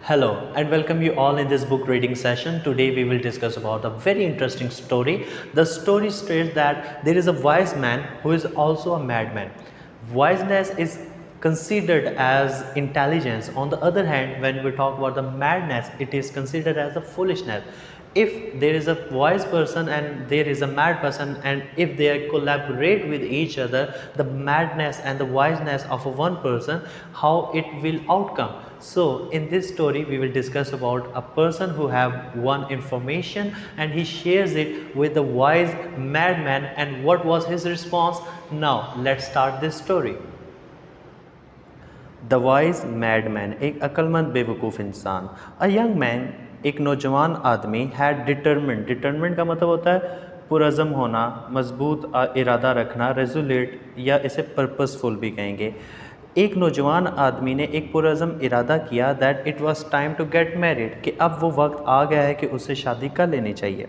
Hello and welcome you all in this book reading session. Today we will discuss about a very interesting story. The story states that there is a wise man who is also a madman. Wiseness is considered as intelligence. On the other hand, when we talk about the madness, it is considered as a foolishness. If there is a wise person and there is a mad person, and if they collaborate with each other, the madness and the wiseness of one person, how it will outcome. So in this story we will discuss about a person who have one information and he shares it with the wise madman, and what was his response. Now let's start this story. The wise madman, एक अक्लमंद बेवकूफ़ इंसान। A young man, एक नौजवान आदमी, had determinant का मतलब होता है पुरज़म होना, मजबूत इरादा रखना, रेजोल्यूट या इसे पर्पसफुल भी कहेंगे। एक नौजवान आदमी ने एक पुरज़म इरादा किया that it was time to get married, कि अब वो वक्त आ गया है कि उससे शादी कर लेनी चाहिए।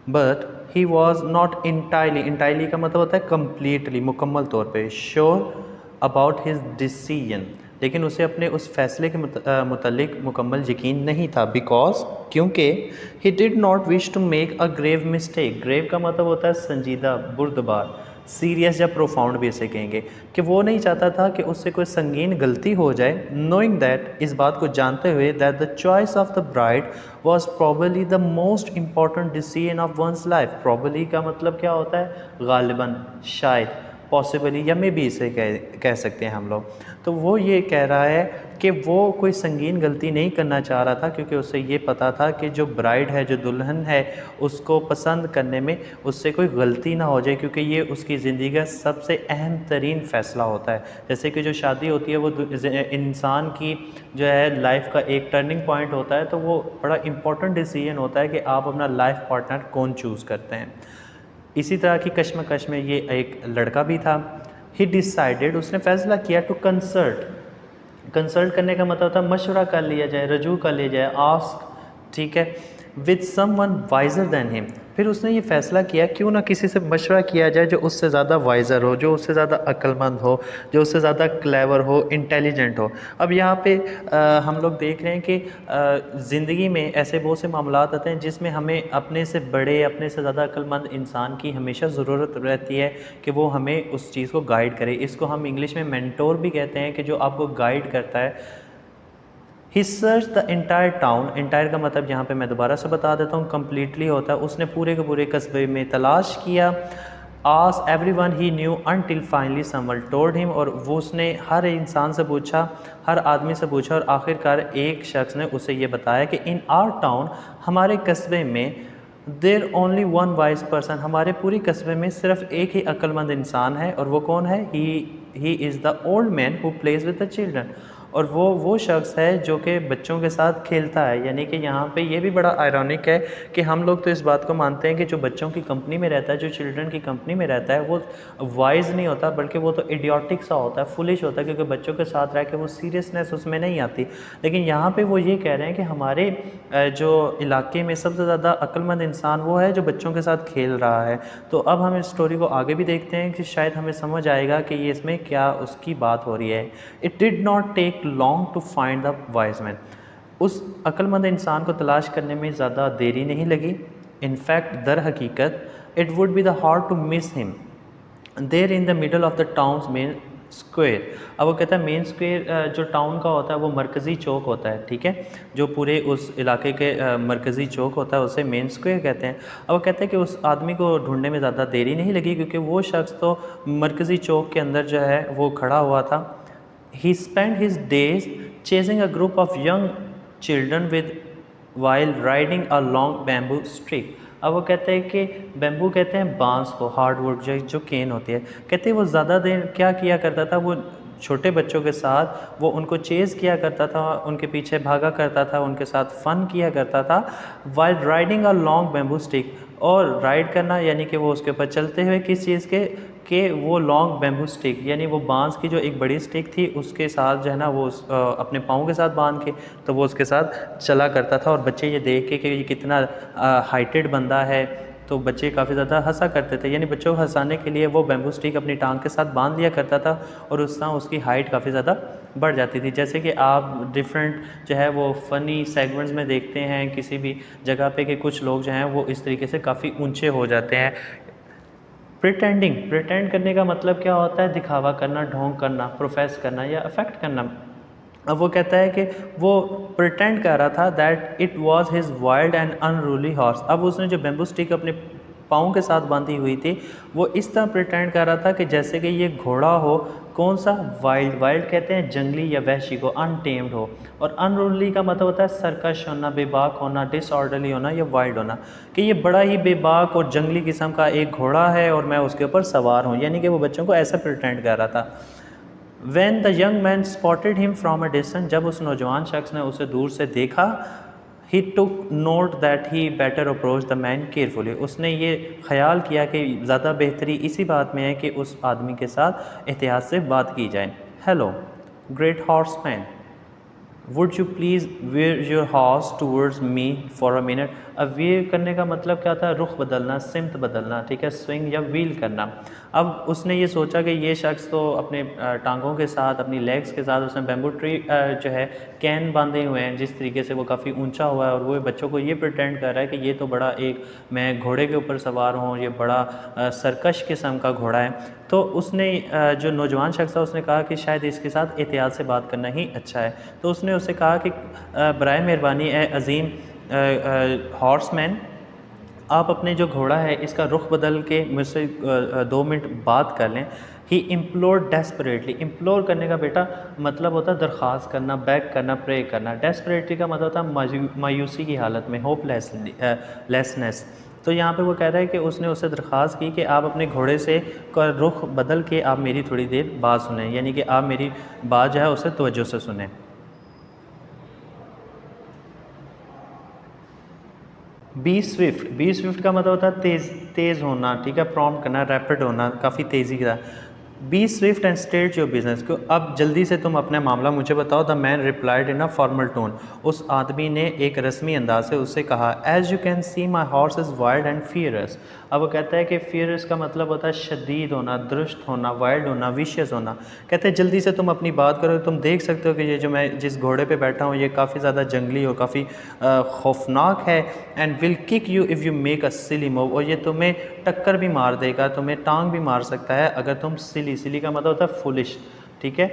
But he was not entirely का मतलब होता है कम्प्लीटली, मुकम्मल तौर पे, श्योर अबाउट हिज डिसीजन, लेकिन उसे अपने उस फैसले के मुतल्लिक मुकम्मल यकीन नहीं था। बिकॉज, क्योंकि he did not wish to make a grave mistake. Grave का मतलब होता है संजीदा, बुर्दबार, सीरियस या प्रोफाउंड भी इसे कहेंगे, कि वो नहीं चाहता था कि उससे कोई संगीन गलती हो जाए। नोइंग दैट, इस बात को जानते हुए, that the choice of the bride was probably the most important decision of one's life. Probably का मतलब क्या होता है? गालिबन, शायद, पॉसिबली या मे बी इसे कह सकते हैं हम लोग। तो वो ये कह रहा है कि वो कोई संगीन गलती नहीं करना चाह रहा था, क्योंकि उसे ये पता था कि जो ब्राइड है, जो दुल्हन है, उसको पसंद करने में उससे कोई गलती ना हो जाए, क्योंकि ये उसकी ज़िंदगी का सबसे अहम तरीन फ़ैसला होता है। जैसे कि जो शादी होती है वो इंसान की जो है लाइफ का एक टर्निंग पॉइंट होता है, तो वो बड़ा इम्पॉर्टेंट डिसीजन होता है कि आप अपना लाइफ पार्टनर कौन चूज़ करते हैं। इसी तरह की कश्मकश में ये एक लड़का भी था। ही डिसाइडेड, उसने फैसला किया, टू कंसल्ट करने का मतलब होता है मशवरा कर लिया जाए, रजू कर लिया जाए, आस्क, ठीक है, with someone wiser than him. फिर उसने ये फ़ैसला किया क्यों ना किसी से मशवरा किया जाए जो उससे ज़्यादा वाइज़र हो, जो उससे ज़्यादा अक्लमंद हो, जो उससे ज़्यादा क्लेवर हो, इंटेलिजेंट हो। अब यहाँ पे हम लोग देख रहे हैं कि ज़िंदगी में ऐसे बहुत से मामलात आते हैं जिसमें हमें अपने से बड़े, अपने से ज़्यादा अक्लमंद इंसान की हमेशा ज़रूरत रहती है कि वो हमें उस चीज़ को गाइड करे। इसको हम इंग्लिश में मेंटोर भी कहते हैं, कि जो आपको गाइड करता है। He search the entire town, entire का मतलब यहाँ पे मैं दोबारा से बता देता हूँ, कम्प्लीटली होता है, उसने पूरे के पूरे कस्बे में तलाश किया। As everyone he knew until finally someone told him, और वो उसने हर इंसान से पूछा, हर आदमी से पूछा, और आखिरकार एक शख्स ने उसे ये बताया कि इन आवर टाउन, हमारे कस्बे में, देर ओनली वन वाइज पर्सन, हमारे पूरी कस्बे में सिर्फ एक ही अक्लमंद इंसान है, और वो कौन है? He is the old man who plays with the children, और वो शख्स है जो कि बच्चों के साथ खेलता है। यानी कि यहाँ पे ये भी बड़ा आयरॉनिक है कि हम लोग तो इस बात को मानते हैं कि जो बच्चों की कंपनी में रहता है, जो चिल्ड्रन की कंपनी में रहता है, वो वाइज नहीं होता, बल्कि वो तो इडियोटिक सा होता है, फुलिश होता है, क्योंकि बच्चों के साथ रह के वो सीरियसनेस उसमें नहीं आती। लेकिन यहाँ पे वो ये कह रहे हैं कि हमारे जो इलाके में सबसे ज़्यादा अक्लमंद इंसान वो है जो बच्चों के साथ खेल रहा है। तो अब हम इस स्टोरी को आगे भी देखते हैं कि शायद हमें समझ आएगा कि ये इसमें क्या उसकी बात हो रही है। It did not take long to find the wise man, उस अक्लमंद इंसान को तलाश करने में ज़्यादा देरी नहीं लगी। इनफैक्ट, दर हकीकत, it would be the hard to miss him there in the middle of the town's main square. अब वो कहता है मेन स्क्वायर जो टाउन का होता है वो मरकज़ी चौक होता है, ठीक है, जो पूरे उस इलाके के मरकज़ी चौक होता है उसे मेन स्क्वायर कहते हैं। अब वो कहते हैं कि उस आदमी को ढूंढने में ज़्यादा देरी नहीं लगी, क्योंकि वो शख्स तो मरकज़ी चौक के अंदर जो है वो खड़ा हुआ था। He spend his days chasing a group of young children with while riding a long bamboo stick. अब वो कहते हैं कि बैम्बू कहते हैं बांस को, हार्डवुड जो केन होती है। कहते हैं वो ज़्यादा देर क्या किया करता था, वो छोटे बच्चों के साथ वो उनको चेज़ किया करता था, उनके पीछे भागा करता था, उनके साथ फ़न किया करता था, while riding a long bamboo stick. और राइड करना यानी कि वो उसके ऊपर चलते हुए किस चीज़ के वो लॉन्ग बैम्बू स्टिक, यानी वो बांस की जो एक बड़ी स्टिक थी उसके साथ जो है ना वो अपने पाँव के साथ बांध के तो वो उसके साथ चला करता था। और बच्चे ये देख के कि ये कितना हाइटेड बंदा है, तो बच्चे काफ़ी ज़्यादा हंसा करते थे। यानी बच्चों को हंसाने के लिए वो बैम्बू स्टिक अपनी टांग के साथ बांध लिया करता था, और उस तरह उसकी हाइट काफ़ी ज़्यादा बढ़ जाती थी। जैसे कि आप डिफरेंट जो है वो फ़नी सेगमेंट्स में देखते हैं किसी भी जगह पे कि कुछ लोग जो हैं वो इस तरीके से काफ़ी ऊंचे हो जाते हैं। प्रिटेंड करने का मतलब क्या होता है? दिखावा करना, ढोंग करना, प्रोफेस करना या अफेक्ट करना। अब वो कहता है कि वो प्रिटेंड कर रहा था that it was his wild and unruly horse. अब उसने जो बैम्बू स्टिक अपने पाँव के साथ बांधी हुई थी, वो इस तरह प्रिटेंड कर रहा था कि जैसे कि ये घोड़ा हो। कौन सा? वाइल्ड। वाइल्ड कहते हैं जंगली या वहशी को, अनटेम्ड हो। और अनरूली का मतलब होता है सरकश होना, बेबाक होना, डिसऑर्डरली होना या वाइल्ड होना। कि ये बड़ा ही बेबाक और जंगली किस्म का एक घोड़ा है और मैं उसके ऊपर सवार हूँ, यानी कि वो बच्चों को ऐसा प्रिटेंड कर रहा था। When the young man spotted him from a distance, जब उस नौजवान शख्स ने उसे दूर से देखा, he took note that he better approach the man carefully। उसने ये ख्याल किया कि ज़्यादा बेहतरी इसी बात में है कि उस आदमी के साथ एहतियात से बात की जाए। Hello great horseman, would you please where your horse towards me for a minute. अब वेयर करने का मतलब क्या था? रुख बदलना, सिमत बदलना, ठीक है, स्विंग या व्हील करना। अब उसने ये सोचा कि ये शख्स तो अपने टांगों के साथ, अपनी लेग्स के साथ उसने बैम्बू ट्री जो है कैन बांधे हुए हैं, जिस तरीके से वो काफ़ी ऊंचा हुआ है, और वो बच्चों को ये प्रिटेंड कर रहा है कि ये तो बड़ा एक, मैं घोड़े के ऊपर सवार हूँ, ये बड़ा सरकश किस्म का घोड़ा है। तो उसने जो नौजवान शख्स था उसने कहा कि शायद इसके साथ एहतियात से बात करना ही अच्छा है। तो उसने उससे कहा कि बराए मेहरबानी ए अज़ीम हॉर्समैन, आप अपने जो घोड़ा है इसका रुख बदल के मुझसे 2 मिनट बात कर लें। ही इम्प्लोर डेस्परेटली। इम्प्लोर करने का बेटा मतलब होता है दरख्वास्त करना, बैक करना, प्रे करना। डेस्परेटली का मतलब होता है मायूसी की हालत में, लेसनेस। तो यहाँ पे वो कह रहा है कि उसने उससे दरख्वास्त की कि आप अपने घोड़े से का रुख बदल के आप मेरी थोड़ी देर बात सुनें, यानी कि आप मेरी बात जो है उसे तवज्जो से सुनें। बी स्विफ्ट का मतलब होता है तेज़ होना, ठीक है, प्रॉम्प्ट करना, रैपिड होना, काफ़ी तेज़ी का। Be swift and state your business को, अब जल्दी से तुम अपना मामला मुझे बताओ। The man replied in a formal tone. उस आदमी ने एक रस्मी अंदाज से उससे कहा, as you can see my horse is wild and fierce. अब वो कहता है कि फियरस का मतलब होता है शदीद होना, दुरुस्त होना, वाइल्ड होना, विशियस होना। कहते हैं जल्दी से तुम अपनी बात करो, तुम देख सकते हो कि ये जो मैं जिस घोड़े पे बैठा हूँ ये काफ़ी ज़्यादा जंगली और काफ़ी खौफनाक है। And will kick you if you make a silly move, और ये तुम्हें टक्कर भी मार देगा, तुम्हें टांग भी मार सकता है अगर तुम सिली का मतलब होता है फुलिश, ठीक है,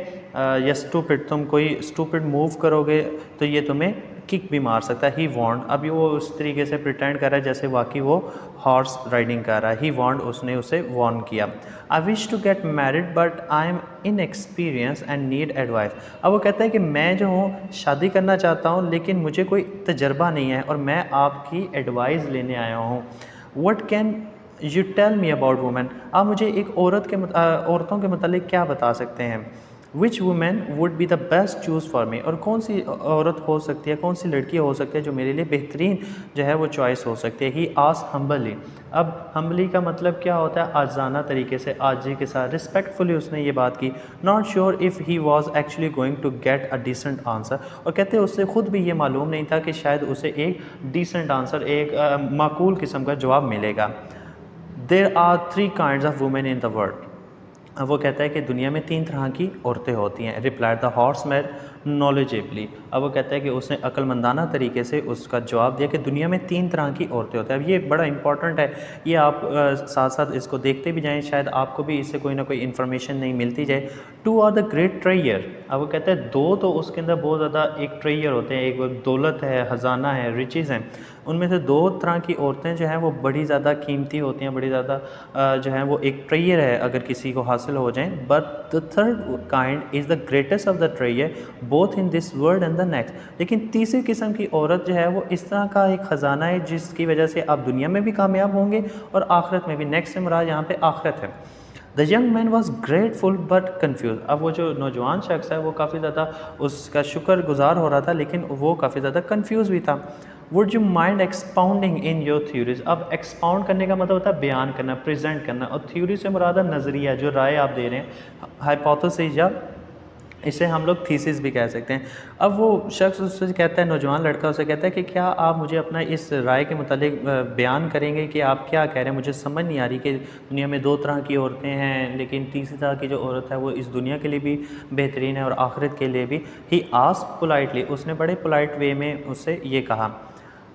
या स्टूपिड, तुम कोई स्टूपिड मूव करोगे तो ये तुम्हें किक भी मार सकता है। ही वॉन्ट, अभी वो उस तरीके से प्रिटेंड कर रहा है जैसे वाकई वो हॉर्स राइडिंग कर रहा है। ही वॉन्ट, उसने उसे वॉर्न किया। I wish to get married but I am in experience and need advice. अब वो कहता है कि मैं जो हूँ शादी करना चाहता हूँ लेकिन मुझे कोई तजर्बा नहीं है और मैं आपकी एडवाइस लेने आया हूँ। What can you tell me about women. आप मुझे एक औरतों के मतलब क्या बता सकते हैं। विच women would be the best choose for me, और कौन सी औरत हो सकती है, कौन सी लड़की हो सकती है जो मेरे लिए बेहतरीन जो है वो चॉइस हो सकती है। He ask humbly. अब हम्बली का मतलब क्या होता है? आजाना तरीके से, आजी के साथ, रिस्पेक्टफुली उसने ये बात की। Not sure if he was actually going to get a decent answer, और कहते हैं उससे ख़ुद भी ये मालूम नहीं था कि शायद उसे एक डिसेंट आंसर, एक माकूल किस्म का जवाब मिलेगा। There are 3 kinds of women in the world. अब वो कहता है कि दुनिया में 3 तरह की औरतें होती हैं। Replied the horseman knowledgeably. अब वो कहता है कि उसने अक्लमंदाना तरीके से उसका जवाब दिया कि दुनिया में 3 तरह की औरतें होती हैं। अब ये बड़ा इंपॉर्टेंट है, ये आप साथ साथ इसको देखते भी जाएं, शायद आपको भी इससे कोई ना कोई इन्फॉर्मेशन नहीं मिलती जाए। 2 आर द ग्रेट ट्रेयर। अब वो कहता है 2 तो उसके अंदर बहुत ज़्यादा एक ट्रेयर होते हैं, एक दौलत है, ख़जाना है, रिचेज़ हैं। उनमें से 2 तरह की औरतें जो हैं वो बड़ी ज़्यादा कीमती होती हैं, बड़ी ज़्यादा जो है वो एक ट्रेयर है अगर किसी को हासिल हो जाए। But the third kind is the greatest of the treasure both in this world and the next. लेकिन तीसरी किस्म की औरत जो है वो इस तरह का एक ख़जाना है जिसकी वजह से आप दुनिया में भी कामयाब होंगे और आखिरत में भी। नेक्स्ट से मुराद यहाँ पे आखिरत है। The young man was grateful but confuse. अब वो जो नौजवान शख्स है वो काफ़ी ज़्यादा उसका शुक्रगुजार हो रहा था लेकिन वो काफ़ी ज़्यादा कन्फ्यूज़ भी था। Would you mind expounding in your theories. अब एक्सपाउंड करने का मतलब होता है बयान करना, प्रेजेंट करना, और थ्योरी से मुराद है नज़रिया, जो राय आप दे रहे हैं, हाइपोथेसिस या इसे हम लोग थीसिस भी कह सकते हैं। अब वो शख्स उससे कहता है, नौजवान लड़का उसे कहता है कि क्या आप मुझे अपना इस राय के मुतालिक बयान करेंगे कि आप क्या कह रहे हैं? मुझे समझ नहीं आ रही कि दुनिया में दो तरह की औरतें हैं, लेकिन तीसरी तरह की जो औरत है वो इस दुनिया के लिए भी बेहतरीन है और आखिरत के लिए भी। ही आस्क्ड पोलाइटली, उसने बड़े पोलाइट वे में उससे ये कहा,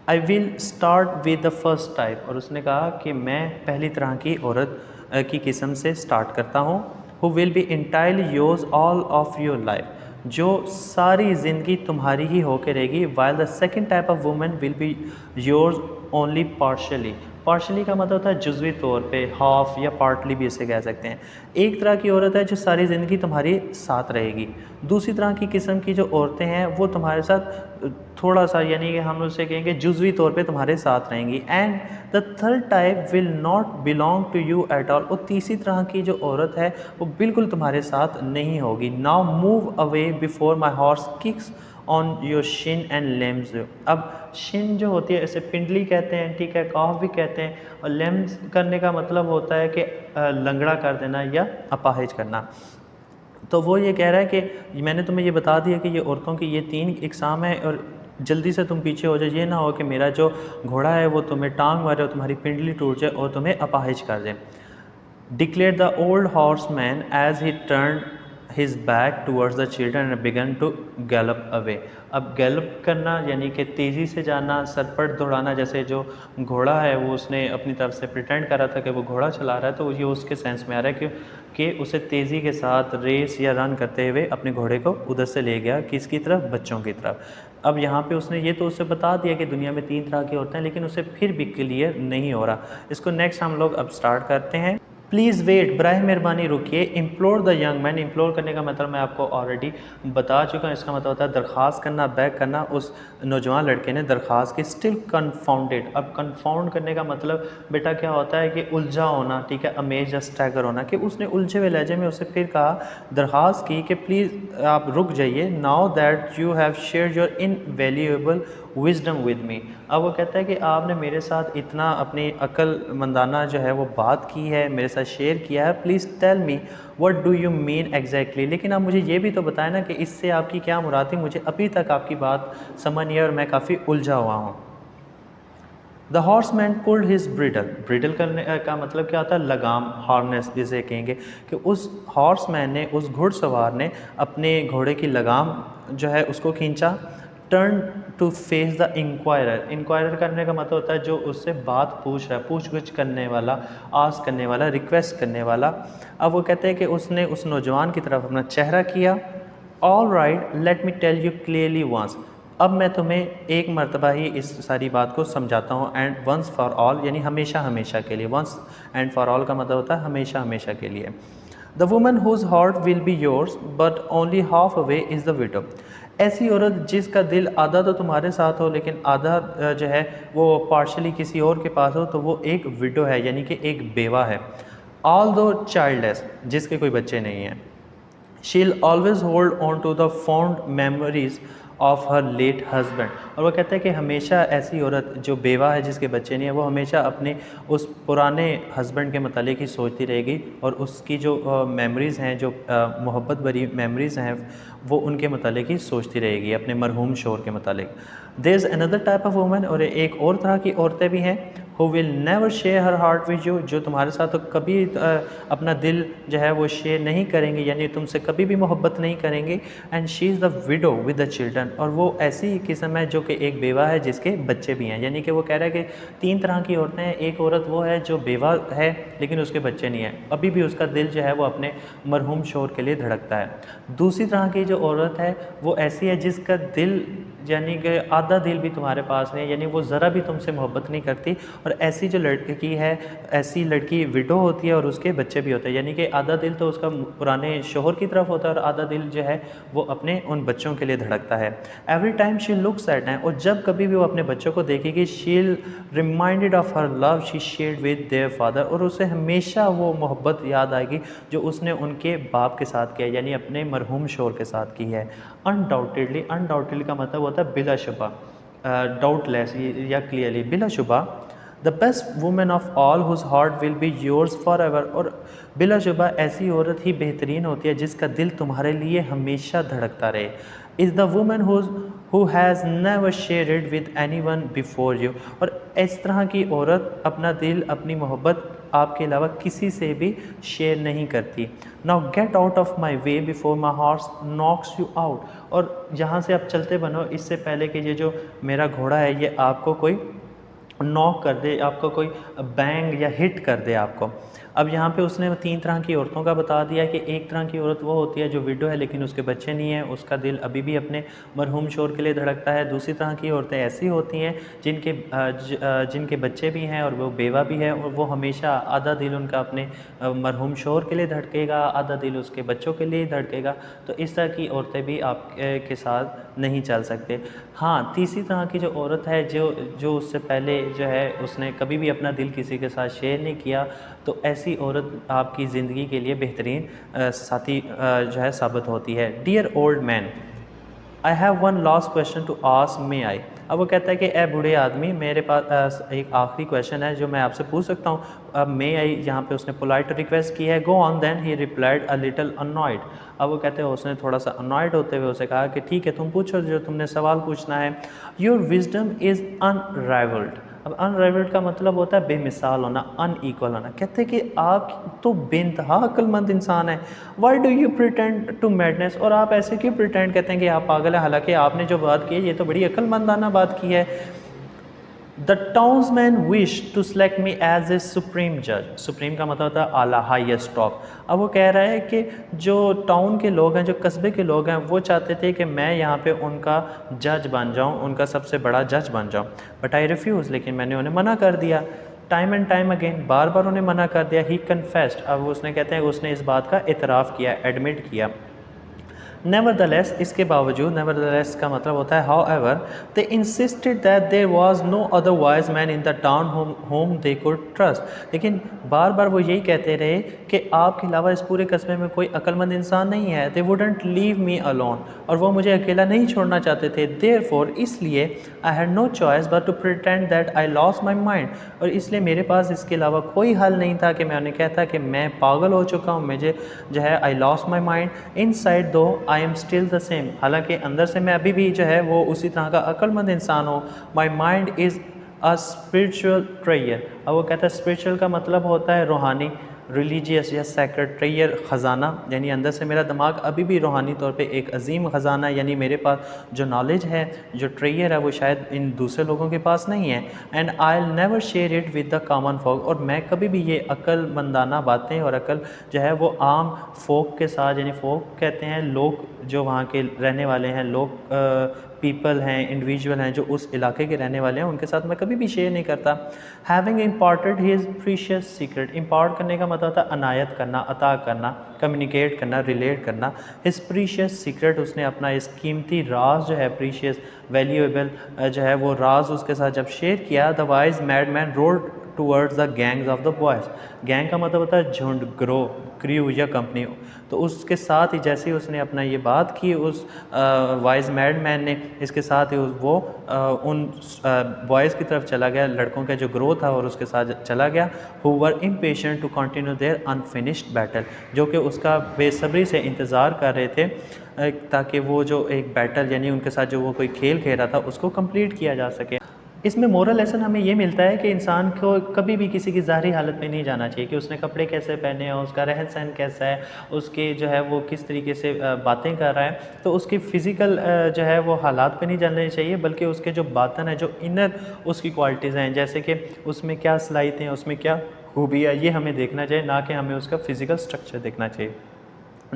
I will start with the first type, और उसने कहा कि मैं पहली तरह की औरत की किस्म से स्टार्ट करता हूँ। Who will be entirely yours all of your life, जो सारी ज़िंदगी तुम्हारी ही होकर रहेगी। While the second type of women will be yours only partially. Partially का मतलब होता है जुज़वी तौर पे, हाफ या पार्टली भी इसे कह सकते हैं। एक तरह की औरत है जो सारी ज़िंदगी तुम्हारी साथ रहेगी। दूसरी तरह की किस्म की जो औरतें हैं वो तुम्हारे साथ थोड़ा सा, यानी कि हम उसे कहेंगे जुज़वी तौर पे तुम्हारे साथ रहेंगी। And the third type will not belong to you at all, और तीसरी तरह की जो औरत है वो बिल्कुल तुम्हारे साथ नहीं होगी। Now move away before my horse kicks on your Shin and limbs. अब शिन जो होती है इसे पिंडली कहते हैं, ठीक है, काफ भी कहते हैं, और लेम्स करने का मतलब होता है कि लंगड़ा कर देना या अपाहिज करना। तो वो ये कह रहा है कि मैंने तुम्हें ये बता दिया कि ये औरतों की ये 3 इकसाम है, और जल्दी से तुम पीछे हो जाओ, ये ना हो कि मेरा जो घोड़ा है वो तुम्हें टांग मारे और तुम्हारी पिंडली टूट जाए और तुम्हें अपाहिज कर जाए। Declared the old horseman as he turned his back towards the children and began to gallop away। अब गैलप करना यानी कि तेज़ी से जाना, सरपट दौड़ाना, जैसे जो घोड़ा है वो उसने अपनी तरफ से प्रिटेंड कर रहा था कि वो घोड़ा चला रहा है, तो ये उसके सेंस में आ रहा है कि उसे तेज़ी के साथ रेस या रन करते हुए अपने घोड़े को उधर से ले गया, किसकी तरफ? बच्चों की तरफ। अब यहाँ पे उसने ये तो उसे बता दिया कि दुनिया में 3 तरह की औरतें हैं, लेकिन उसे फिर भी क्लियर नहीं हो रहा। इसको नेक्स्ट हम लोग अब स्टार्ट करते हैं। प्लीज़ वेट, बराह मेहरबानी रुकिए। Implore the young man, implore करने का मतलब मैं आपको ऑलरेडी बता चुका हूँ, इसका मतलब होता है दरख्वास्त करना, बैक करना। उस नौजवान लड़के ने दरख्वास्त की। स्टिल कन्फाउंडेड, अब कन्फाउंड करने का मतलब बेटा क्या होता है कि उलझा होना, ठीक है, अमेज या स्टैगर होना, कि उसने उलझे हुए लहजे में उसे फिर कहा, दरख्वास्त की कि प्लीज़ आप रुक जाइए। Now that you have shared your invaluable wisdom with me. अब वो कहता है कि आपने मेरे साथ इतना अपनी अक्लमंदाना जो है वो बात की है, मेरे साथ शेयर किया है, please tell me what do you mean exactly. लेकिन आप मुझे ये भी तो बताएं ना कि इससे आपकी क्या मुराद थी, मुझे अभी तक आपकी बात समझ नहीं है और मैं काफ़ी उलझा हुआ हूँ। The horse man pulled his bridle, bridle करने का मतलब क्या होता है? लगाम, हार्नेस जिसे कहेंगे, कि उस हॉर्स मैन ने, उस घुड़सवार ने अपने घोड़े की लगाम जो है उसको खींचा। Turn to face the inquirer, inquirer करने का मतलब होता है जो उससे बात पूछ रहा है, पूछ गुछ करने वाला, आस्क करने वाला, रिक्वेस्ट करने वाला। अब वो कहते हैं कि उसने उस नौजवान की तरफ अपना चेहरा किया। All right, let me tell you clearly once, अब मैं तुम्हें एक मरतबा ही इस सारी बात को समझाता हूँ। एंड वंस फॉर ऑल, यानी हमेशा हमेशा के लिए। वंस एंड फॉर ऑल का मतलब होता है हमेशा हमेशा के लिए। The woman whose heart will be yours but only half away is the widow, ऐसी औरत जिसका दिल आधा तो तुम्हारे साथ हो लेकिन आधा जो है वो पार्शली किसी और के पास हो, तो वो एक विडो है, यानी कि एक बेवा है। ऑल दो चाइल्डलेस, जिसके कोई बच्चे नहीं हैं। She'll always hold on to the fond memories of her late husband, और वो कहता है कि हमेशा ऐसी औरत जो बेवा है, जिसके बच्चे नहीं है, वो हमेशा अपने उस पुराने हस्बैंड के मतलब ही सोचती रहेगी, और उसकी जो मेमोरीज़ हैं, जो मोहब्बत भरी मेमोरीज़ हैं, वो उनके मतलब ही सोचती रहेगी, अपने मरहूम शोहर के मतलब। There is another type of woman, और एक और तरह की औरतें भी हैं, who will never share her heart with you, जो तुम्हारे साथ तो कभी अपना दिल जो है वो शेयर नहीं करेंगे, यानी तुमसे कभी भी मोहब्बत नहीं करेंगे। And she is the window with the children, और वो ऐसी किस्म है जो कि एक बेवा है जिसके बच्चे भी हैं। यानी कि वो कह रहा है कि 3 तरह की औरतें हैं। एक औरत वो है जो बेवा है लेकिन उसके बच्चे नहीं हैं, अभी भी उसका दिल जो है वो अपने मरहूम शोहर के लिए धड़कता है। दूसरी तरह की जो औरत है वो ऐसी है जिसका दिल, यानी कि आधा दिल भी तुम्हारे पास नहीं है, यानी वो ज़रा भी तुमसे मोहब्बत नहीं करती। और ऐसी जो लड़की है, ऐसी लड़की विडो होती है और उसके बच्चे भी होते हैं, यानी कि आधा दिल तो उसका पुराने शोहर की तरफ होता है और आधा दिल जो है वो अपने उन बच्चों के लिए धड़कता है। Every time she looks at them, और जब कभी भी वो अपने बच्चों को देखेगी, she reminded of her love she shared with their father, और उसे हमेशा वो मोहब्बत याद आएगी जो उसने उनके बाप के साथ किया, यानी अपने मरहूम शोहर के साथ की है। अनडाउटेडली, अनडाउटेडली का मतलब होता है बिलाशुबा, डाउटलेस या क्लियरली, बिलाशुबा the best women of all whose heart will be yours forever, और बिलाशुबा ऐसी औरत ही बेहतरीन होती है जिसका दिल तुम्हारे लिए हमेशा धड़कता रहे। Is the women who has never shared with any one before you, और इस तरह की औरत अपना दिल, अपनी मोहब्बत आपके अलावा किसी से भी शेयर नहीं करती। Now get out of my way before my horse knocks you out, और यहाँ से आप चलते बनो इससे पहले कि ये जो मेरा घोड़ा है ये आपको कोई नॉक कर दे, आपको कोई बैंग या हिट कर दे आपको। अब यहाँ पे उसने 3 तरह की औरतों का बता दिया कि एक तरह की औरत वो होती है जो विडो है लेकिन उसके बच्चे नहीं हैं, उसका दिल अभी भी अपने मरहूम शोहर के लिए धड़कता है। दूसरी तरह की औरतें ऐसी होती हैं जिनके बच्चे भी हैं और वो बेवा भी है, और वो हमेशा आधा दिल उनका अपने मरहूम शोहर के लिए धड़केगा, आधा दिल उसके बच्चों के लिए धड़केगा। तो इस तरह की औरतें भी आपके साथ नहीं चल सकते। हाँ, तीसरी तरह की जो औरत है जो उससे पहले जो है उसने कभी भी अपना दिल किसी के साथ शेयर नहीं किया, तो ऐसी औरत आपकी ज़िंदगी के लिए बेहतरीन साथी जो है साबित होती है। Dear old man, I have one last question to ask, may I. अब वो कहता है कि ए बूढ़े आदमी, मेरे पास एक आखिरी क्वेश्चन है जो मैं आपसे पूछ सकता हूँ। अब मे आई यहाँ पे उसने पोलाइट रिक्वेस्ट की है। Go on then, he replied a little annoyed. अब वो कहते हैं उसने थोड़ा सा अनॉयड होते हुए उसे कहा कि ठीक है तुम पूछो जो तुमने सवाल पूछना है। Your wisdom is unrivalled. अब अनराइवल्ड का मतलब होता है बेमिसाल होना, अनईक्वल होना। कहते हैं कि आप तो बेइंतहा अक्लमंद इंसान है। Why do you pretend to madness, और आप ऐसे क्यों प्रिटेंड कहते हैं कि आप पागल हैं, हालांकि आपने जो बात की है ये तो बड़ी अक्लमंदाना बात की है। The townsman wish to select me as a supreme जज। सुप्रीम का मतलब होता है आला, हाईएस्ट टॉप। अब वो कह रहा है कि जो टाउन के लोग हैं, जो कस्बे के लोग हैं, वो चाहते थे कि मैं यहाँ पे उनका जज बन जाऊँ, उनका सबसे बड़ा जज बन जाऊँ। बट आई रिफ्यूज़, लेकिन मैंने उन्हें मना कर दिया। टाइम एंड टाइम अगेन, बार बार उन्हें मना कर दिया। ही कन्फेस्ड, अब उसने कहते हैं उसने इस बात का इतराफ़ किया, एडमिट किया। नेवरदलेस, इसके बावजूद, नेवरदलेस का मतलब होता है however, they insisted that there was no other wise man in the town whom they could trust. लेकिन बार बार वो यही कहते रहे कि आपके अलावा इस पूरे कस्बे में कोई अक्लमंद इंसान नहीं है। They wouldn't leave me alone, और वो मुझे अकेला नहीं छोड़ना चाहते थे। देयरफॉर, इसलिए I had no choice but to pretend that I lost my mind, और इसलिए मेरे पास इसके अलावा कोई हल नहीं था कि मैं उन्हें कहता कि मैं पागल हो चुका हूँ, मुझे जो है I lost my mind. Inside though I am still the same, हालांकि अंदर से मैं अभी भी जो है वो उसी तरह का अक्लमंद इंसान हूँ। My mind is a spiritual treasure. अब वो कहता है स्पिरिचुअल का मतलब होता है रूहानी, रिलीजियस या सैक्रेड, ट्रेयर ख़जाना, यानी अंदर से मेरा दिमाग अभी भी रूहानी तौर पे एक अजीम ख़जाना, यानी मेरे पास जो नॉलेज है, जो ट्रेयर है, वो शायद इन दूसरे लोगों के पास नहीं है। And I will never share it with the common folk, और मैं कभी भी ये अक्लमंदाना बातें और अकल जो है वो आम फोक के साथ, यानी फोक कहते हैं लोग जो वहाँ के रहने वाले हैं, लोग पीपल हैं, इंडिविजुअल हैं जो उस इलाके के रहने वाले हैं, उनके साथ मैं कभी भी शेयर नहीं करता। Having imparted his precious secret, impart करने का मतलब होता है अनायत करना, अता करना, कम्युनिकेट करना, रिलेट करना। हिज प्रीशियस सीक्रेट, उसने अपना इस कीमती राज जो है, प्रीशियस वैल्यूएबल जो है वो राज उसके साथ जब शेयर किया, the wise mad main road towards the gangs of the boys. Gang का मतलब होता है झुंड, ग्रो, क्रू या कंपनी। तो उसके साथ ही जैसे ही उसने अपना ये बात की, उस वाइज मैड मैन ने इसके साथ ही वो उन बॉयज़ की तरफ चला गया, लड़कों का जो ग्रो था, और उसके साथ चला गया। Who were impatient to continue their unfinished battle, जो कि उसका बेसब्री से इंतज़ार कर रहे थे ताकि वो जो एक बैटल, यानी उनके साथ जो वो कोई खेल खेल रहा था, उसको कंप्लीट किया जा सके। इसमें मोरल लेसन हमें ये मिलता है कि इंसान को कभी भी किसी की ज़ाहरी हालत में नहीं जाना चाहिए कि उसने कपड़े कैसे पहने हैं, उसका रहन सहन कैसा है, उसके जो है वो किस तरीके से बातें कर रहा है। तो उसकी फ़िज़िकल जो है वो हालात पे नहीं जानने चाहिए, बल्कि उसके जो बातन है, जो इनर उसकी क्वालिटीज़ हैं, जैसे कि उसमें क्या सलाहियतें हैं, उसमें क्या खूबी है, ये हमें देखना चाहिए, ना कि हमें उसका फ़िज़िकल स्ट्रक्चर देखना चाहिए।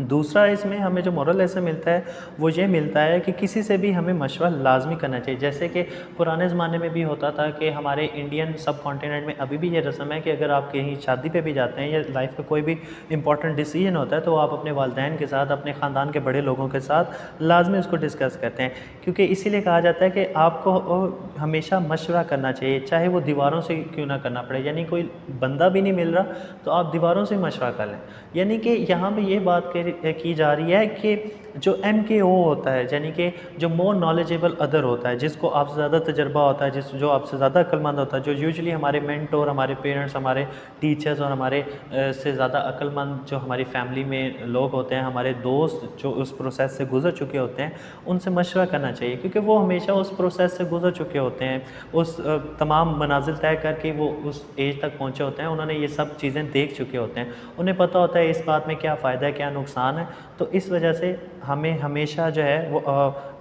दूसरा इसमें हमें जो मोरल लेसन मिलता है वो ये मिलता है कि किसी से भी हमें मशवरा लाजमी करना चाहिए। जैसे कि पुराने ज़माने में भी होता था कि हमारे इंडियन सब कॉन्टिनेंट में अभी भी ये रस्म है कि अगर आप कहीं शादी पे भी जाते हैं या लाइफ का कोई भी इंपॉर्टेंट डिसीजन होता है, तो आप अपने वालिदैन के साथ, अपने ख़ानदान के बड़े लोगों के साथ लाजमी उसको डिस्कस करते हैं, क्योंकि इसीलिए कहा जाता है कि आपको हमेशा मशवरा करना चाहिए, चाहे वो दीवारों से क्यों ना करना पड़े। यानी कोई बंदा भी नहीं मिल रहा तो आप दीवारों से मशवरा कर लें। यानी कि यहाँ पर ये बात की जा रही है कि जो MKO होता है, यानी कि जो मोर नॉलेजेबल अदर होता है, जिसको आपसे ज़्यादा तजर्बा होता है, जो आपसे ज़्यादा अक्लमंद होता है, जो यूजुअली हमारे मेंटोर, हमारे पेरेंट्स, हमारे टीचर्स और हमारे से ज़्यादा अक्लमंद जो हमारी फैमिली में लोग होते हैं, हमारे दोस्त जो उस प्रोसेस से गुजर चुके होते हैं, उनसे मशवरा करना चाहिए, क्योंकि वो हमेशा उस प्रोसेस से गुजर चुके होते हैं। उस तमाम मनाजिल तय करके वो उस एज तक पहुँचे होते हैं, उन्होंने ये सब चीज़ें देख चुके होते हैं, उन्हें पता होता है इस बात में क्या फ़ायदा है, क्या नुकसान है। तो इस वजह से हमें हमेशा जो है वो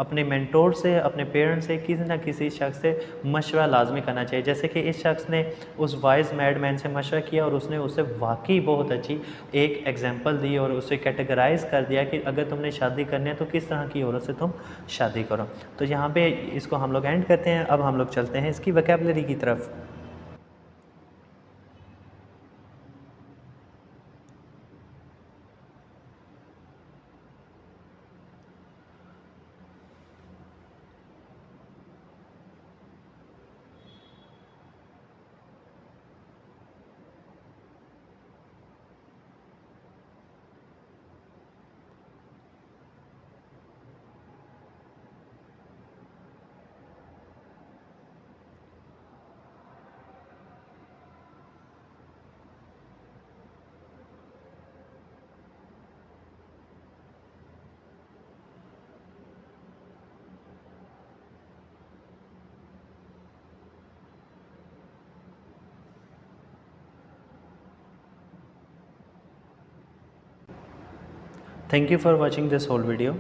अपने मेंटोर से, अपने पेरेंट्स से, किसी ना किसी शख्स से मशवरा लाजमी करना चाहिए। जैसे कि इस शख्स ने उस वाइज मैडमैन से मशवरा किया और उसने उसे वाकई बहुत अच्छी एक एग्जांपल दी और उसे कैटेगराइज कर दिया कि अगर तुमने शादी करनी है तो किस तरह की औरत से तुम शादी करो। तो यहाँ पे इसको हम लोग एंड करते हैं। अब हम लोग चलते हैं इसकी वोकैबुलरी की तरफ। Thank you for watching this whole video.